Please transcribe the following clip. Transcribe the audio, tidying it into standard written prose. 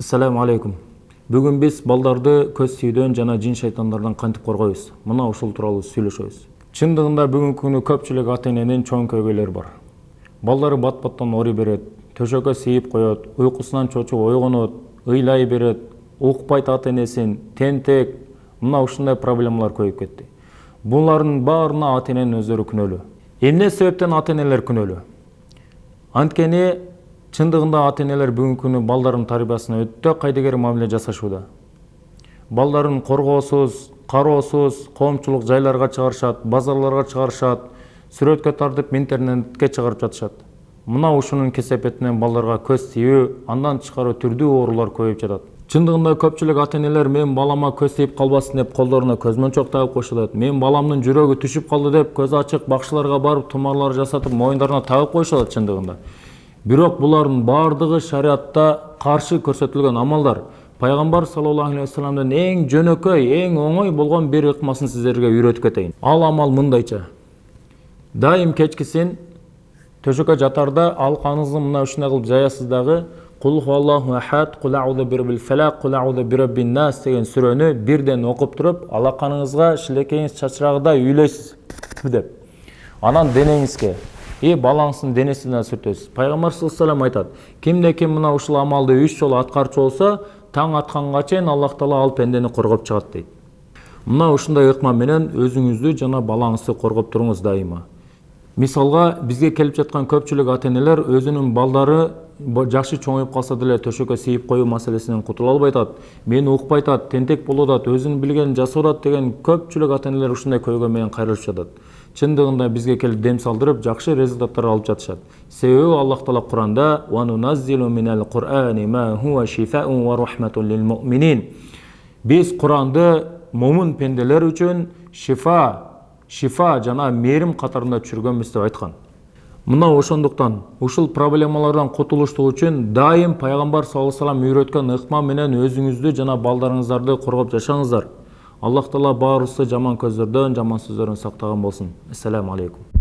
Assalamu alaikum. Бүгін біз балдарды көз тиюден жана жин шайтандардан кантип коргойбуз? Мына ушул тууралуу сүйлөшөбүз. Чындыгында бүгүнкү күнү көпчүлүк ата-эненин чоң көйгөйлөрү бар. Балдары бат-баттан ори берет, төшөккө сейип коет, уйкусунан чочуп ойгонот, ыйлай берет, укпайт ата-энесин, тентек, мына ушундай проблемалар көбөйүп кетти. Булардын баарына ата-эненин өздөрү күнөөлүү. Эмне себептен ата-энелер күнөөлүү? Анткени чындыгында ата-энелер бүгүнкү күнү балдардын тарбиясына өтө кайдыгер мамиле жасашууда. Балдарын коргоосуз, кароосуз, коомчулук жайларга чыгарышат, базарларга чыгарышат, сүрөткө тартып интернетке чыгарып жатышат. Мына ушунун кесепетинен балдарга көз тиүү, андан тышкары түрдүү оорулар көбөйүп жатат. Чындыгында көпчүлүк ата-энелер мен балама көз тиіп калбасын деп колдоруна көзмөнчөк тагып коюшат. Мен баламдын жүрөгү түшүп калды деп көз ачык бакчыларга барып тумарлар жасатып моюндарына тагып коюшат чындыгында. Бирок булардын бардыгы шариатта каршы көрсөтүлгөн амалдар. Пайгамбар саллаллаху алейхи вассаламдын эң жөнөкөй, эң оңой болгон бир ыкмасын сиздерге үйрөтүп кетейин. Ал амал мындайча. Дайым кечкисин төшөккө жатарда алкаңызды мына ушундай кылып жаясыз дагы Кул хуаллаху ахад, кул аузу бираббил фалак, кул аузу бираббин нас деген сүрөнү бирден окуп туруп, алаканыңызга шилекейиңиз чачырагыда үйлөйсүз деп. Анан денеңизге балаңыздын денесине сүртөсүз. Пайгамбар саллаллаху алейхи вассалам айтат: кимде ким мына ушул амалды 3 жолу аткарчу болсо, таң атканга чейин Аллах Таала ал пендени коргоп чыгат дейт. Мына ушундай ыкма менен өзүңүздү жана балаңызды коргоп туруңуз дайыма. Мисалга, бизге келип жаткан көпчүлүк ата-энелер өзүнүн балдары жакшы чоңоюп калса деле төшөккө сейип коюу маселесинен кутула албай атат. Мени укпай атат, тентек болуп атат, өзүнүн билгенин жасап атат деген көпчүлүк ата-энелер ушундай көйгөй менен кайрылышып жатат. Чындыгында бизге келип дем салдырып, жакшы результаттар алып жатышат. Себеби Аллах Таала Куранда «Ва нуназзилу минал Кур'ани ма хува шифаун ва рахматун лил муъминин». Биз Куранды момун пенделер үчүн шифа жана мээрим катарында түшүргөнбүз деп айткан. Мына ошондуктан ушул проблемалардан кутулуштук үчүн дайым Пайгамбар саллаллаху алейхи вассалам үйрөткөн ыкма менен өзүңүздү жана балдарыңыздарды коргоп жашаңыздар. Аллах Таала баарыбызды жаман көздөрдөн, жаман сөздөрдөн сактаган болсун. Ассаламу алейкум.